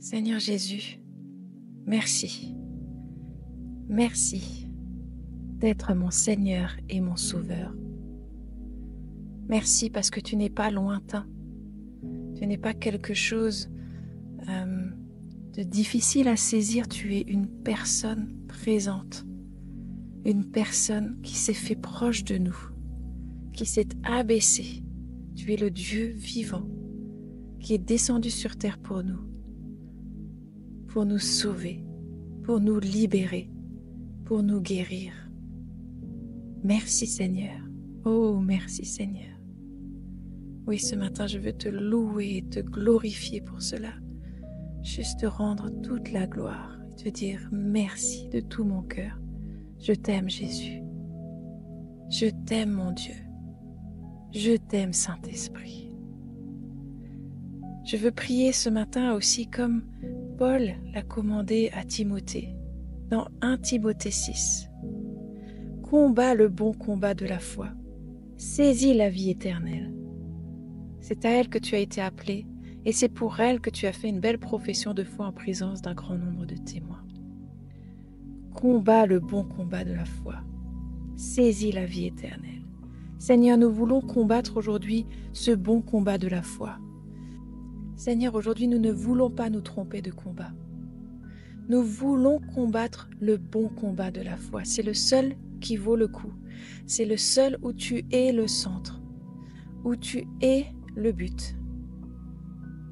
Seigneur Jésus, merci. Merci d'être mon Seigneur et mon Sauveur. Merci parce que tu n'es pas lointain. Tu n'es pas quelque chose de difficile à saisir. Tu es une personne présente. Une personne qui s'est fait proche de nous, qui s'est abaissée. Tu es le Dieu vivant qui est descendu sur terre pour nous sauver, pour nous libérer, pour nous guérir. Merci Seigneur. Oh, merci Seigneur. Oui, ce matin, je veux te louer et te glorifier pour cela. Juste te rendre toute la gloire et te dire merci de tout mon cœur. Je t'aime Jésus. Je t'aime mon Dieu. Je t'aime Saint-Esprit. Je veux prier ce matin aussi comme Paul l'a commandé à Timothée dans 1 Timothée 6. Combat le bon combat de la foi. Saisis la vie éternelle. C'est à elle que tu as été appelé et c'est pour elle que tu as fait une belle profession de foi en présence d'un grand nombre de témoins. Combat le bon combat de la foi. Saisis la vie éternelle. Seigneur, nous voulons combattre aujourd'hui ce bon combat de la foi. Seigneur, aujourd'hui, nous ne voulons pas nous tromper de combat. Nous voulons combattre le bon combat de la foi. C'est le seul qui vaut le coup. C'est le seul où tu es le centre, où tu es le but.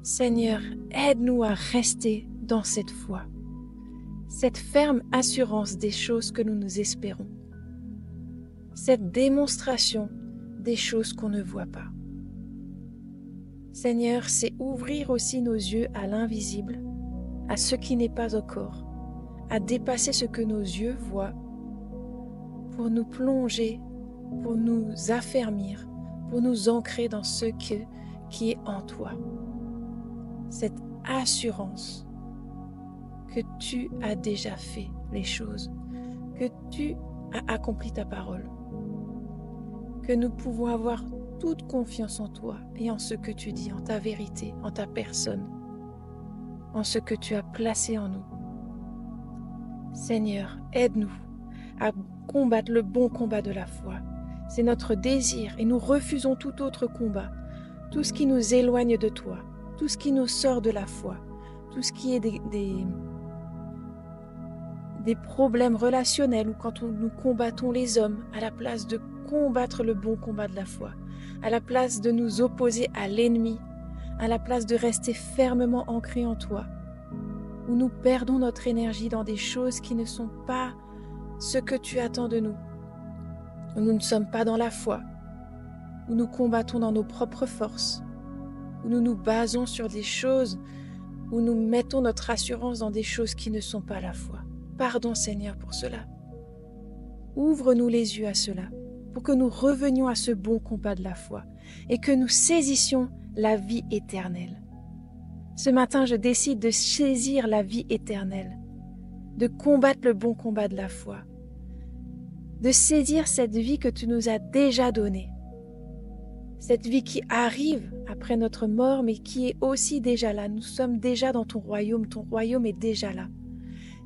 Seigneur, aide-nous à rester dans cette foi, cette ferme assurance des choses que nous nous espérons, cette démonstration des choses qu'on ne voit pas. Seigneur, c'est ouvrir aussi nos yeux à l'invisible, à ce qui n'est pas encore, à dépasser ce que nos yeux voient, pour nous plonger, pour nous affermir, pour nous ancrer dans ce qui est en toi. Cette assurance que tu as déjà fait les choses, que tu as accompli ta parole, que nous pouvons avoir toute confiance en toi et en ce que tu dis, en ta vérité, en ta personne, en ce que tu as placé en nous. Seigneur, aide-nous à combattre le bon combat de la foi. C'est notre désir et nous refusons tout autre combat, tout ce qui nous éloigne de toi, tout ce qui nous sort de la foi, tout ce qui est des problèmes relationnels ou quand nous combattons les hommes à la place de combattre le bon combat de la foi, à la place de nous opposer à l'ennemi, à la place de rester fermement ancrés en toi, où nous perdons notre énergie dans des choses qui ne sont pas ce que tu attends de nous, où nous ne sommes pas dans la foi, où nous combattons dans nos propres forces, où nous nous basons sur des choses, où nous mettons notre assurance dans des choses qui ne sont pas la foi. Pardon Seigneur pour cela. Ouvre-nous les yeux à cela, pour que nous revenions à ce bon combat de la foi et que nous saisissions la vie éternelle. Ce matin, je décide de saisir la vie éternelle, de combattre le bon combat de la foi, de saisir cette vie que tu nous as déjà donnée, cette vie qui arrive après notre mort, mais qui est aussi déjà là. Nous sommes déjà dans ton royaume est déjà là.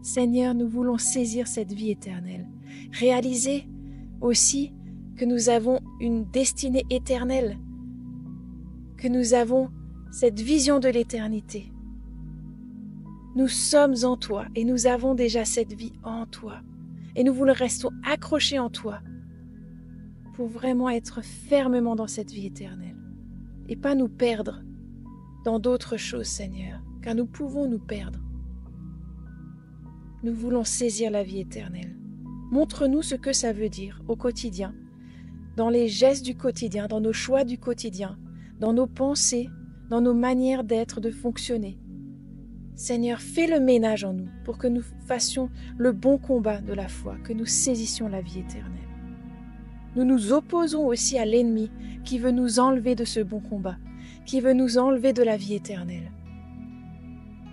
Seigneur, nous voulons saisir cette vie éternelle, réaliser aussi que nous avons une destinée éternelle, que nous avons cette vision de l'éternité. Nous sommes en toi et nous avons déjà cette vie en toi. Et nous voulons rester accrochés en toi pour vraiment être fermement dans cette vie éternelle et pas nous perdre dans d'autres choses, Seigneur, car nous pouvons nous perdre. Nous voulons saisir la vie éternelle. Montre-nous ce que ça veut dire au quotidien, dans les gestes du quotidien, dans nos choix du quotidien, dans nos pensées, dans nos manières d'être, de fonctionner. Seigneur, fais le ménage en nous pour que nous fassions le bon combat de la foi, que nous saisissions la vie éternelle. Nous nous opposons aussi à l'ennemi qui veut nous enlever de ce bon combat, qui veut nous enlever de la vie éternelle.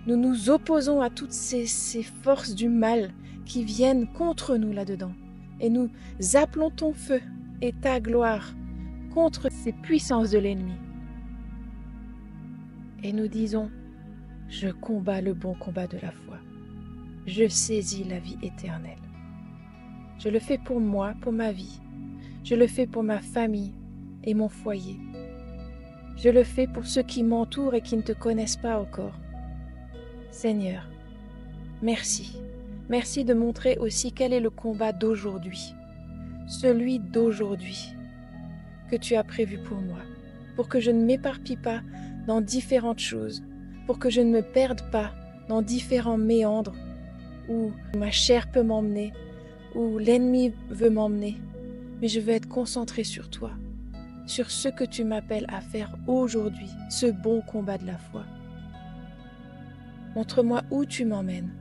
Nous nous opposons à toutes ces forces du mal qui viennent contre nous là-dedans. Et nous appelons ton feu et ta gloire contre ces puissances de l'ennemi. Et nous disons, Je combats le bon combat de la foi. Je saisis la vie éternelle. Je le fais pour moi, pour ma vie. Je le fais pour ma famille et mon foyer. Je le fais pour ceux qui m'entourent et qui ne te connaissent pas encore. Seigneur, merci. Merci de montrer aussi quel est le combat d'aujourd'hui. Celui d'aujourd'hui que tu as prévu pour moi. Pour que je ne m'éparpille pas dans différentes choses. Pour que je ne me perde pas dans différents méandres où ma chair peut m'emmener, où l'ennemi veut m'emmener. Mais je veux être concentrée sur toi, sur ce que tu m'appelles à faire aujourd'hui, ce bon combat de la foi. Montre-moi où tu m'emmènes.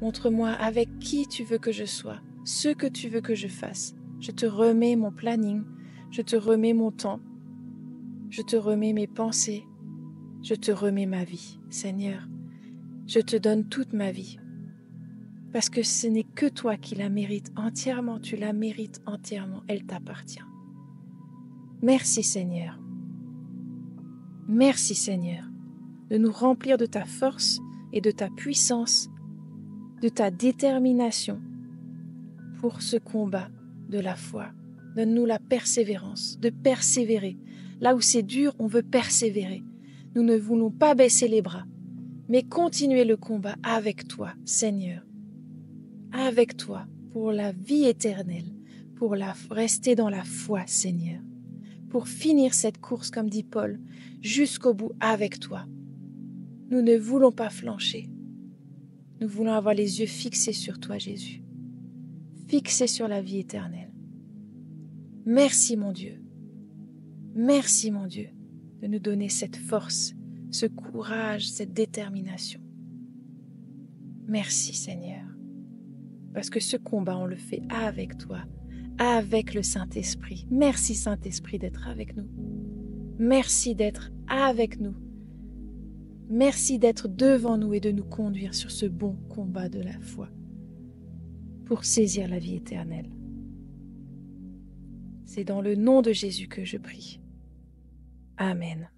Montre-moi avec qui tu veux que je sois, ce que tu veux que je fasse. Je te remets mon planning, je te remets mon temps, je te remets mes pensées, je te remets ma vie. Seigneur, je te donne toute ma vie. Parce que ce n'est que toi qui la mérites entièrement, tu la mérites entièrement, elle t'appartient. Merci Seigneur. Merci Seigneur de nous remplir de ta force et de ta puissance, de ta détermination pour ce combat de la foi. Donne-nous la persévérance, de persévérer. Là où c'est dur, on veut persévérer. Nous ne voulons pas baisser les bras, mais continuer le combat avec toi, Seigneur. Avec toi, pour la vie éternelle, pour rester dans la foi, Seigneur. Pour finir cette course, comme dit Paul, jusqu'au bout avec toi. Nous ne voulons pas flancher. Nous voulons avoir les yeux fixés sur toi, Jésus. Fixés sur la vie éternelle. Merci, mon Dieu. Merci, mon Dieu, de nous donner cette force, ce courage, cette détermination. Merci, Seigneur. Parce que ce combat, on le fait avec toi, avec le Saint-Esprit. Merci, Saint-Esprit, d'être avec nous. Merci d'être avec nous. Merci d'être devant nous et de nous conduire sur ce bon combat de la foi pour saisir la vie éternelle. C'est dans le nom de Jésus que je prie. Amen.